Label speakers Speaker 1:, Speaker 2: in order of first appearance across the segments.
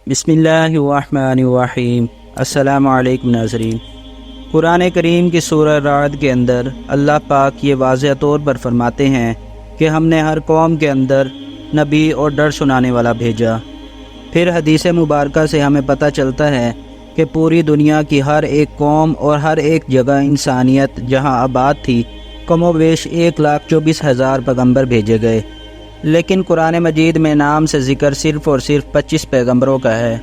Speaker 1: بسم اللہ الرحمن الرحیم۔ السلام علیکم ناظرین۔ قرآن کریم کی سورہ رعد کے اندر اللہ پاک یہ واضح طور پر فرماتے ہیں کہ ہم نے ہر قوم کے اندر نبی اور ڈر سنانے والا بھیجا۔ پھر حدیث مبارکہ سے ہمیں پتہ چلتا ہے کہ پوری دنیا کی ہر ایک قوم اور ہر ایک جگہ انسانیت جہاں آباد تھی کم و بیش 1,24,000 پیغمبر بھیجے گئے، لیکن قرآن مجید میں نام سے ذکر صرف اور صرف 25 پیغمبروں کا ہے،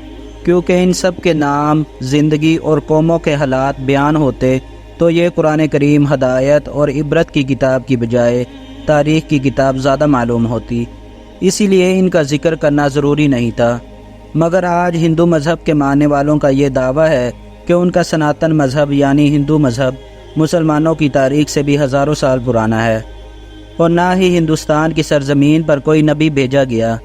Speaker 1: کیونکہ ان سب کے نام، زندگی اور قوموں کے حالات بیان ہوتے تو یہ قرآن کریم ہدایت اور عبرت کی کتاب کی بجائے تاریخ کی کتاب زیادہ معلوم ہوتی، اسی لیے ان کا ذکر کرنا ضروری نہیں تھا۔ مگر آج ہندو مذہب کے ماننے والوں کا یہ دعویٰ ہے کہ ان کا سناتن مذہب یعنی ہندو مذہب مسلمانوں کی تاریخ سے بھی ہزاروں سال پرانا ہے، اور نہ ہی ہندوستان کی سرزمین پر کوئی نبی بھیجا گیا۔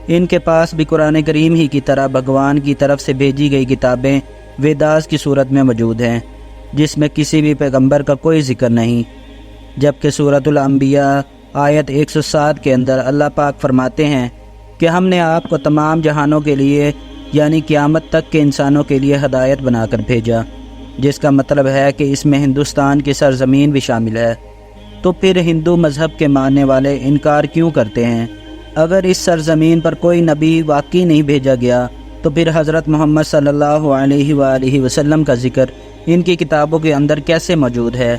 Speaker 1: ان کے پاس بھی قرآن کریم ہی کی طرح بھگوان کی طرف سے بھیجی گئی کتابیں ویداس کی صورت میں موجود ہیں، جس میں کسی بھی پیغمبر کا کوئی ذکر نہیں، جبکہ سورۃ الانبیاء آیت 107 کے اندر اللہ پاک فرماتے ہیں کہ ہم نے آپ کو تمام جہانوں کے لیے یعنی قیامت تک کے انسانوں کے لیے ہدایت بنا کر بھیجا، جس کا مطلب ہے کہ اس میں ہندوستان کی سرزمین بھی شامل ہے۔ تو پھر ہندو مذہب کے ماننے والے انکار کیوں کرتے ہیں؟ اگر اس سرزمین پر کوئی نبی واقعی نہیں بھیجا گیا تو پھر حضرت محمد صلی اللہ علیہ وآلہ وسلم کا ذکر ان کی کتابوں کے اندر کیسے موجود ہے؟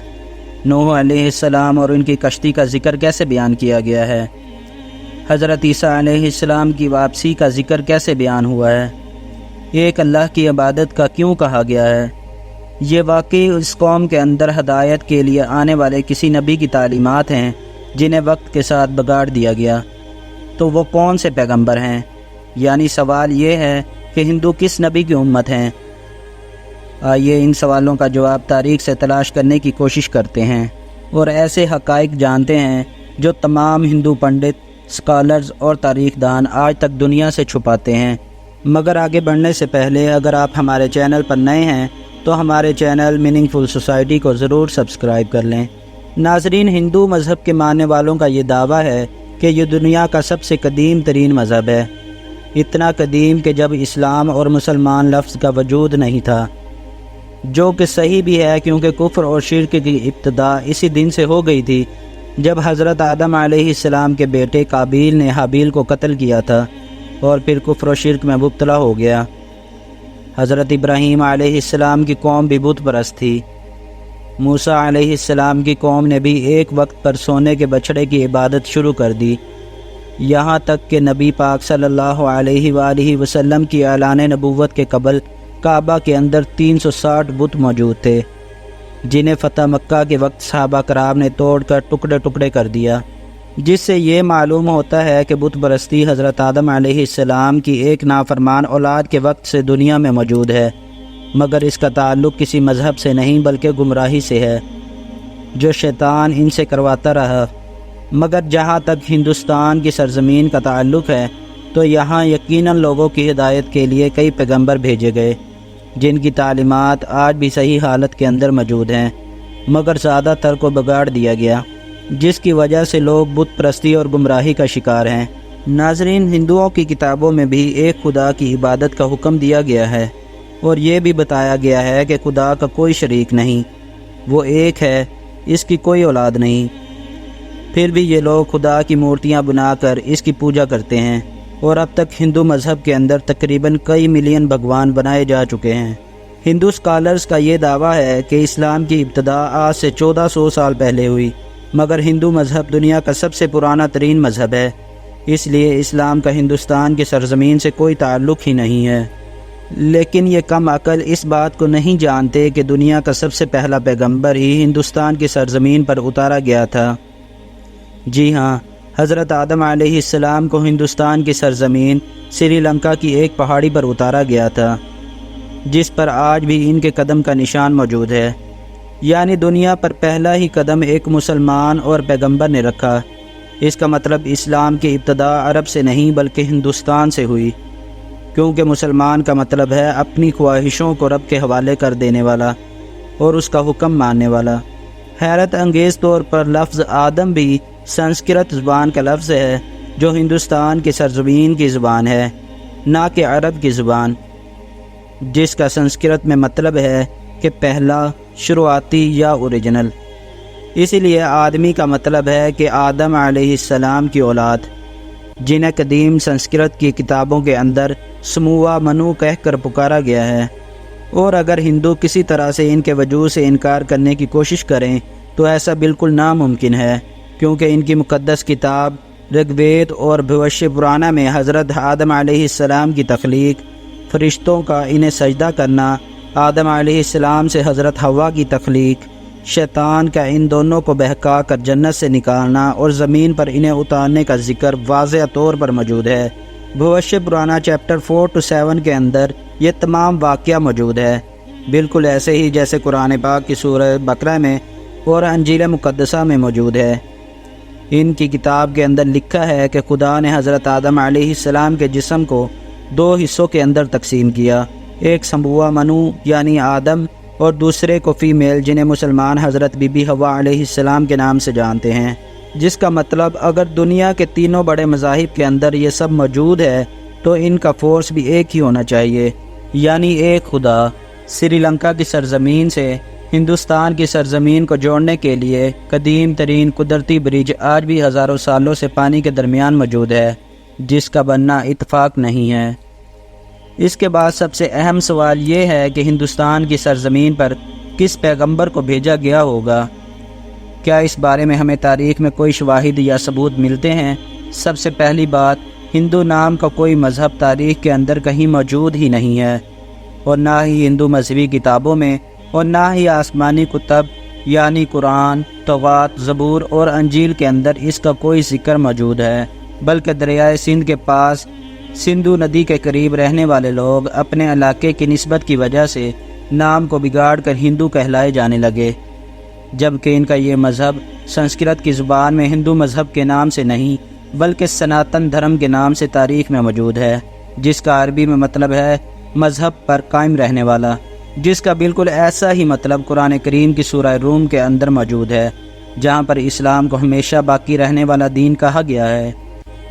Speaker 1: نوح علیہ السلام اور ان کی کشتی کا ذکر کیسے بیان کیا گیا ہے؟ حضرت عیسیٰ علیہ السلام کی واپسی کا ذکر کیسے بیان ہوا ہے؟ ایک اللہ کی عبادت کا کیوں کہا گیا ہے؟ یہ واقعی اس قوم کے اندر ہدایت کے لیے آنے والے کسی نبی کی تعلیمات ہیں جنہیں وقت کے ساتھ بگاڑ دیا گیا؟ تو وہ کون سے پیغمبر ہیں؟ یعنی سوال یہ ہے کہ ہندو کس نبی کی امت ہیں؟ آئیے ان سوالوں کا جواب تاریخ سے تلاش کرنے کی کوشش کرتے ہیں اور ایسے حقائق جانتے ہیں جو تمام ہندو پنڈت، اسکالرز اور تاریخ دان آج تک دنیا سے چھپاتے ہیں۔ مگر آگے بڑھنے سے پہلے اگر آپ ہمارے چینل پر نئے ہیں تو ہمارے چینل میننگ فل سوسائٹی کو ضرور سبسکرائب کر لیں۔ ناظرین، ہندو مذہب کے ماننے والوں کا یہ دعویٰ ہے کہ یہ دنیا کا سب سے قدیم ترین مذہب ہے، اتنا قدیم کہ جب اسلام اور مسلمان لفظ کا وجود نہیں تھا، جو کہ صحیح بھی ہے کیونکہ کفر اور شرک کی ابتدا اسی دن سے ہو گئی تھی جب حضرت آدم علیہ السلام کے بیٹے قابیل نے حابیل کو قتل کیا تھا اور پھر کفر و شرک میں مبتلا ہو گیا۔ حضرت ابراہیم علیہ السلام کی قوم بھی بت پرست تھی۔ موسیٰ علیہ السلام کی قوم نے بھی ایک وقت پر سونے کے بچھڑے کی عبادت شروع کر دی، یہاں تک کہ نبی پاک صلی اللہ علیہ وآلہ وسلم کی اعلان نبوت کے قبل کعبہ کے اندر 360 بت موجود تھے، جنہیں فتح مکہ کے وقت صحابہ کرام نے توڑ کر ٹکڑے ٹکڑے کر دیا، جس سے یہ معلوم ہوتا ہے کہ بت پرستی حضرت آدم علیہ السلام کی ایک نافرمان اولاد کے وقت سے دنیا میں موجود ہے، مگر اس کا تعلق کسی مذہب سے نہیں بلکہ گمراہی سے ہے جو شیطان ان سے کرواتا رہا۔ مگر جہاں تک ہندوستان کی سرزمین کا تعلق ہے تو یہاں یقیناً لوگوں کی ہدایت کے لیے کئی پیغمبر بھیجے گئے جن کی تعلیمات آج بھی صحیح حالت کے اندر موجود ہیں، مگر زیادہ تر کو بگاڑ دیا گیا، جس کی وجہ سے لوگ بت پرستی اور گمراہی کا شکار ہیں۔ ناظرین، ہندوؤں کی کتابوں میں بھی ایک خدا کی عبادت کا حکم دیا گیا ہے اور یہ بھی بتایا گیا ہے کہ خدا کا کوئی شریک نہیں، وہ ایک ہے، اس کی کوئی اولاد نہیں۔ پھر بھی یہ لوگ خدا کی مورتیاں بنا کر اس کی پوجا کرتے ہیں، اور اب تک ہندو مذہب کے اندر تقریباً کئی ملین بھگوان بنائے جا چکے ہیں۔ ہندو اسکالرز کا یہ دعویٰ ہے کہ اسلام کی ابتدا آج سے 1400 سال پہلے ہوئی، مگر ہندو مذہب دنیا کا سب سے پرانا ترین مذہب ہے، اس لیے اسلام کا ہندوستان کی سرزمین سے کوئی تعلق ہی نہیں ہے۔ لیکن یہ کم عقل اس بات کو نہیں جانتے کہ دنیا کا سب سے پہلا پیغمبر ہی ہندوستان کی سرزمین پر اتارا گیا تھا۔ جی ہاں، حضرت آدم علیہ السلام کو ہندوستان کی سرزمین سری لنکا کی ایک پہاڑی پر اتارا گیا تھا، جس پر آج بھی ان کے قدم کا نشان موجود ہے، یعنی دنیا پر پہلا ہی قدم ایک مسلمان اور پیغمبر نے رکھا۔ اس کا مطلب اسلام کی ابتدا عرب سے نہیں بلکہ ہندوستان سے ہوئی، کیونکہ مسلمان کا مطلب ہے اپنی خواہشوں کو رب کے حوالے کر دینے والا اور اس کا حکم ماننے والا۔ حیرت انگیز طور پر لفظ آدم بھی سنسکرت زبان کا لفظ ہے جو ہندوستان کی سرزمین کی زبان ہے، نہ کہ عرب کی زبان، جس کا سنسکرت میں مطلب ہے کہ پہلا، شروعاتی یا اوریجنل۔ اسی لیے آدمی کا مطلب ہے کہ آدم علیہ السلام کی اولاد، جنہیں قدیم سنسکرت کی کتابوں کے اندر سموا منو کہہ کر پکارا گیا ہے۔ اور اگر ہندو کسی طرح سے ان کے وجود سے انکار کرنے کی کوشش کریں تو ایسا بالکل ناممکن ہے، کیونکہ ان کی مقدس کتاب رگ وید اور بھوشیہ پرانا میں حضرت آدم علیہ السلام کی تخلیق، فرشتوں کا انہیں سجدہ کرنا، آدم علیہ السلام سے حضرت حوا کی تخلیق، شیطان کا ان دونوں کو بہکا کر جنت سے نکالنا اور زمین پر انہیں اتارنے کا ذکر واضح طور پر موجود ہے۔ بھوشیہ پرانا چیپٹر 4 سے 7 کے اندر یہ تمام واقعہ موجود ہے، بالکل ایسے ہی جیسے قرآن پاک کی سورہ بقرہ میں اور انجیل مقدسہ میں موجود ہے۔ ان کی کتاب کے اندر لکھا ہے کہ خدا نے حضرت آدم علیہ السلام کے جسم کو 2 حصوں کے اندر تقسیم کیا، ایک سمبوا منو یعنی آدم اور دوسرے کو فیمیل، جنہیں مسلمان حضرت بی بی حوا علیہ السلام کے نام سے جانتے ہیں، جس کا مطلب اگر دنیا کے تینوں بڑے مذاہب کے اندر یہ سب موجود ہے تو ان کا فورس بھی ایک ہی ہونا چاہیے، یعنی ایک خدا۔ سری لنکا کی سرزمین سے ہندوستان کی سرزمین کو جوڑنے کے لیے قدیم ترین قدرتی برج آج بھی ہزاروں سالوں سے پانی کے درمیان موجود ہے، جس کا بننا اتفاق نہیں ہے۔ اس کے بعد سب سے اہم سوال یہ ہے کہ ہندوستان کی سرزمین پر کس پیغمبر کو بھیجا گیا ہوگا؟ کیا اس بارے میں ہمیں تاریخ میں کوئی شواہد یا ثبوت ملتے ہیں؟ سب سے پہلی بات، ہندو نام کا کوئی مذہب تاریخ کے اندر کہیں موجود ہی نہیں ہے، اور نہ ہی ہندو مذہبی کتابوں میں اور نہ ہی آسمانی کتب یعنی قرآن، تورات، زبور اور انجیل کے اندر اس کا کوئی ذکر موجود ہے، بلکہ دریائے سندھ کے پاس سندھو ندی کے قریب رہنے والے لوگ اپنے علاقے کی نسبت کی وجہ سے نام کو بگاڑ کر ہندو کہلائے جانے لگے، جبکہ ان کا یہ مذہب سنسکرت کی زبان میں ہندو مذہب کے نام سے نہیں بلکہ سناتن دھرم کے نام سے تاریخ میں موجود ہے، جس کا عربی میں مطلب ہے مذہب پر قائم رہنے والا، جس کا بالکل ایسا ہی مطلب قرآن کریم کی سورہ روم کے اندر موجود ہے، جہاں پر اسلام کو ہمیشہ باقی رہنے والا دین کہا گیا ہے،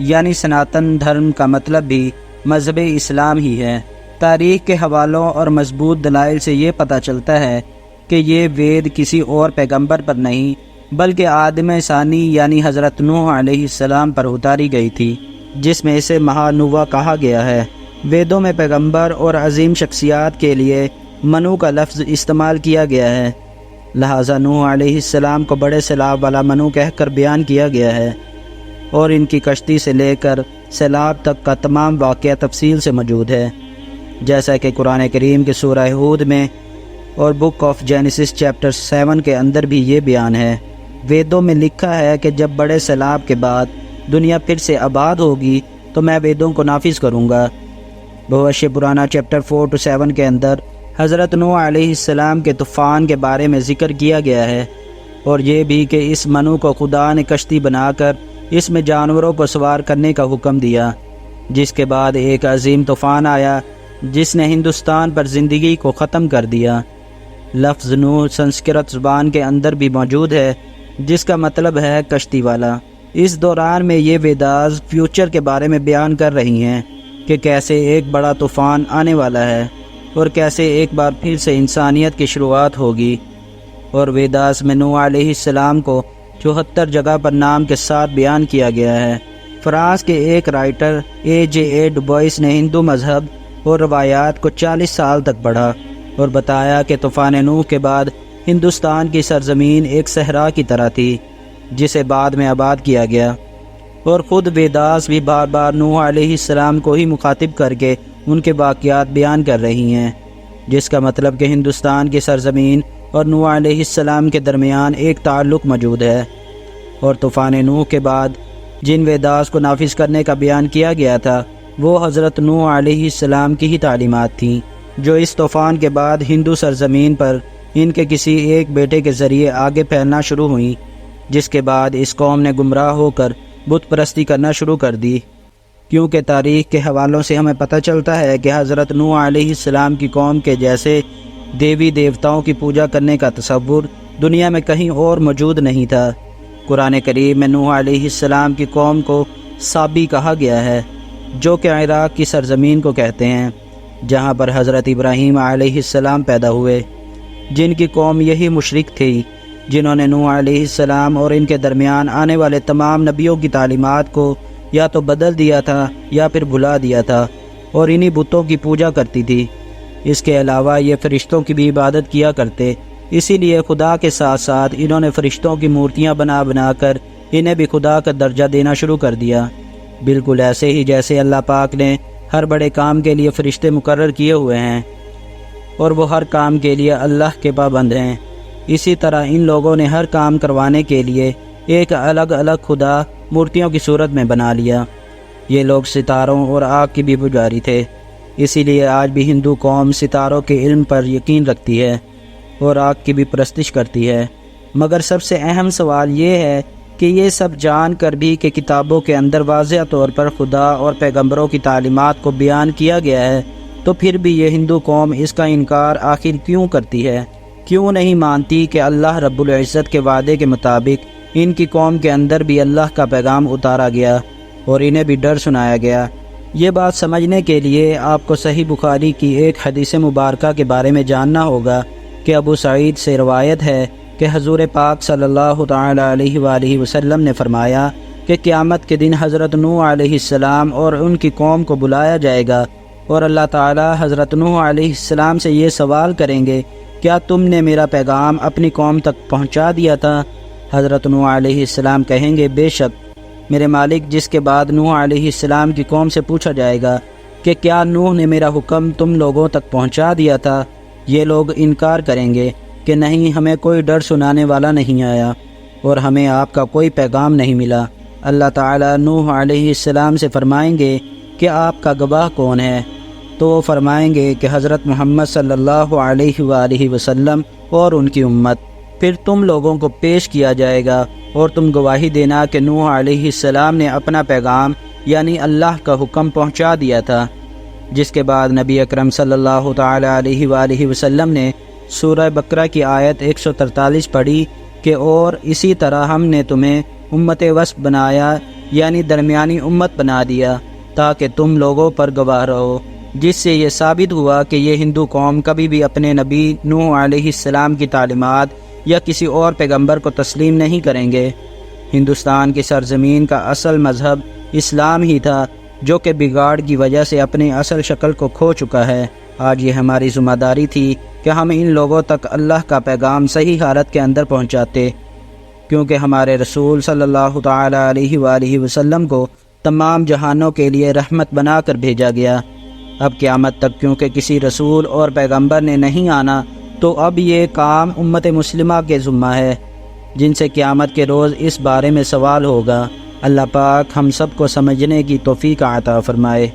Speaker 1: یعنی سناتن دھرم کا مطلب بھی مذہب اسلام ہی ہے۔ تاریخ کے حوالوں اور مضبوط دلائل سے یہ پتہ چلتا ہے کہ یہ وید کسی اور پیغمبر پر نہیں بلکہ آدم ثانی یعنی حضرت نوح علیہ السلام پر اتاری گئی تھی، جس میں اسے مہانوا کہا گیا ہے۔ ویدوں میں پیغمبر اور عظیم شخصیات کے لیے منو کا لفظ استعمال کیا گیا ہے، لہٰذا نوح علیہ السلام کو بڑے سیلاب والا منو کہہ کر بیان کیا گیا ہے، اور ان کی کشتی سے لے کر سیلاب تک کا تمام واقعہ تفصیل سے موجود ہے، جیسا کہ قرآن کریم کی سورہ ہود میں اور بک آف جینیسس چیپٹر 7 کے اندر بھی یہ بیان ہے۔ ویدوں میں لکھا ہے کہ جب بڑے سیلاب کے بعد دنیا پھر سے آباد ہوگی تو میں ویدوں کو نافذ کروں گا۔ بھوشیہ پرانا چیپٹر 4 سے 7 کے اندر حضرت نوح علیہ السلام کے طوفان کے بارے میں ذکر کیا گیا ہے، اور یہ بھی کہ اس منو کو خدا نے کشتی بنا کر اس میں جانوروں کو سوار کرنے کا حکم دیا، جس کے بعد ایک عظیم طوفان آیا جس نے ہندوستان پر زندگی کو ختم کر دیا۔ لفظ نوح سنسکرت زبان کے اندر بھی موجود ہے، جس کا مطلب ہے کشتی والا۔ اس دوران میں یہ ویداز فیوچر کے بارے میں بیان کر رہی ہیں کہ کیسے ایک بڑا طوفان آنے والا ہے اور کیسے ایک بار پھر سے انسانیت کی شروعات ہوگی، اور ویداز میں نوح علیہ السلام کو 74 جگہ پر نام کے ساتھ بیان کیا گیا ہے۔ فرانس کے ایک رائٹر A.J.A. ڈوبوئس نے ہندو مذہب اور روایات کو 40 سال تک پڑھا اور بتایا کہ طوفان نوح کے بعد ہندوستان کی سرزمین ایک صحرا کی طرح تھی جسے بعد میں آباد کیا گیا، اور خود ویداس بھی بار بار نوح علیہ السلام کو ہی مخاطب کر کے ان کے واقعات بیان کر رہی ہیں، جس کا مطلب کہ ہندوستان کی سرزمین اور نوح علیہ السلام کے درمیان ایک تعلق موجود ہے، اور طوفان نوح کے بعد جن ویداس کو نافذ کرنے کا بیان کیا گیا تھا وہ حضرت نوح علیہ السلام کی ہی تعلیمات تھیں، جو اس طوفان کے بعد ہندو سرزمین پر ان کے کسی ایک بیٹے کے ذریعے آگے پھیلنا شروع ہوئیں، جس کے بعد اس قوم نے گمراہ ہو کر بت پرستی کرنا شروع کر دی، کیونکہ تاریخ کے حوالوں سے ہمیں پتہ چلتا ہے کہ حضرت نوح علیہ السلام کی قوم کے جیسے دیوی دیوتاؤں کی پوجا کرنے کا تصور دنیا میں کہیں اور موجود نہیں تھا۔ قرآن کریم میں نوح علیہ السلام کی قوم کو سابی کہا گیا ہے، جو کہ عراق کی سرزمین کو کہتے ہیں، جہاں پر حضرت ابراہیم علیہ السلام پیدا ہوئے، جن کی قوم یہی مشرک تھی، جنہوں نے نوح علیہ السلام اور ان کے درمیان آنے والے تمام نبیوں کی تعلیمات کو یا تو بدل دیا تھا یا پھر بھلا دیا تھا، اور انہی بتوں کی پوجا کرتی تھی۔ اس کے علاوہ یہ فرشتوں کی بھی عبادت کیا کرتے، اسی لیے خدا کے ساتھ ساتھ انہوں نے فرشتوں کی مورتیاں بنا کر انہیں بھی خدا کا درجہ دینا شروع کر دیا، بالکل ایسے ہی جیسے اللہ پاک نے ہر بڑے کام کے لیے فرشتے مقرر کیے ہوئے ہیں اور وہ ہر کام کے لیے اللہ کے پابند ہیں۔ اسی طرح ان لوگوں نے ہر کام کروانے کے لیے ایک الگ الگ خدا مورتیوں کی صورت میں بنا لیا۔ یہ لوگ ستاروں اور آگ کی بھی پجاری تھے، اسی لیے آج بھی ہندو قوم ستاروں کے علم پر یقین رکھتی ہے اور آگ کی بھی پرستش کرتی ہے۔ مگر سب سے اہم سوال یہ ہے کہ یہ سب جان کر بھی کہ کتابوں کے اندر واضح طور پر خدا اور پیغمبروں کی تعلیمات کو بیان کیا گیا ہے، تو پھر بھی یہ ہندو قوم اس کا انکار آخر کیوں کرتی ہے؟ کیوں نہیں مانتی کہ اللہ رب العزت کے وعدے کے مطابق ان کی قوم کے اندر بھی اللہ کا پیغام اتارا گیا اور انہیں بھی ڈر سنایا گیا؟ یہ بات سمجھنے کے لیے آپ کو صحیح بخاری کی ایک حدیث مبارکہ کے بارے میں جاننا ہوگا کہ ابو سعید سے روایت ہے کہ حضور پاک صلی اللہ تعالی علیہ وآلہ وسلم نے فرمایا کہ قیامت کے دن حضرت نوح علیہ السلام اور ان کی قوم کو بلایا جائے گا، اور اللہ تعالی حضرت نوح علیہ السلام سے یہ سوال کریں گے، کیا تم نے میرا پیغام اپنی قوم تک پہنچا دیا تھا؟ حضرت نوح علیہ السلام کہیں گے، بے شک میرے مالک، جس کے بعد نوح علیہ السلام کی قوم سے پوچھا جائے گا کہ کیا نوح نے میرا حکم تم لوگوں تک پہنچا دیا تھا؟ یہ لوگ انکار کریں گے کہ نہیں، ہمیں کوئی ڈر سنانے والا نہیں آیا اور ہمیں آپ کا کوئی پیغام نہیں ملا۔ اللہ تعالیٰ نوح علیہ السلام سے فرمائیں گے کہ آپ کا گواہ کون ہے؟ تو وہ فرمائیں گے کہ حضرت محمد صلی اللہ علیہ وآلہ وسلم اور ان کی امت۔ پھر تم لوگوں کو پیش کیا جائے گا اور تم گواہی دینا کہ نوح علیہ السلام نے اپنا پیغام یعنی اللہ کا حکم پہنچا دیا تھا، جس کے بعد نبی اکرم صلی اللہ تعالی علیہ وآلہ وسلم نے سورہ بقرہ کی آیت 143 پڑھی کہ اور اسی طرح ہم نے تمہیں امت وسط بنایا، یعنی درمیانی امت بنا دیا، تاکہ تم لوگوں پر گواہ رہو، جس سے یہ ثابت ہوا کہ یہ ہندو قوم کبھی بھی اپنے نبی نوح علیہ السلام کی تعلیمات یا کسی اور پیغمبر کو تسلیم نہیں کریں گے۔ ہندوستان کی سرزمین کا اصل مذہب اسلام ہی تھا، جو کہ بگاڑ کی وجہ سے اپنی اصل شکل کو کھو چکا ہے۔ آج یہ ہماری ذمہ داری تھی کہ ہم ان لوگوں تک اللہ کا پیغام صحیح حالت کے اندر پہنچاتے، کیونکہ ہمارے رسول صلی اللہ تعالی علیہ وآلہ وسلم کو تمام جہانوں کے لیے رحمت بنا کر بھیجا گیا۔ اب قیامت تک کیونکہ کسی رسول اور پیغمبر نے نہیں آنا، تو اب یہ کام امت مسلمہ کے ذمہ ہے، جن سے قیامت کے روز اس بارے میں سوال ہوگا۔ اللہ پاک ہم سب کو سمجھنے کی توفیق عطا فرمائے۔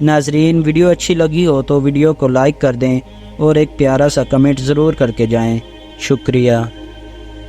Speaker 1: ناظرین، ویڈیو اچھی لگی ہو تو ویڈیو کو لائک کر دیں اور ایک پیارا سا کمنٹ ضرور کر کے جائیں۔ شکریہ۔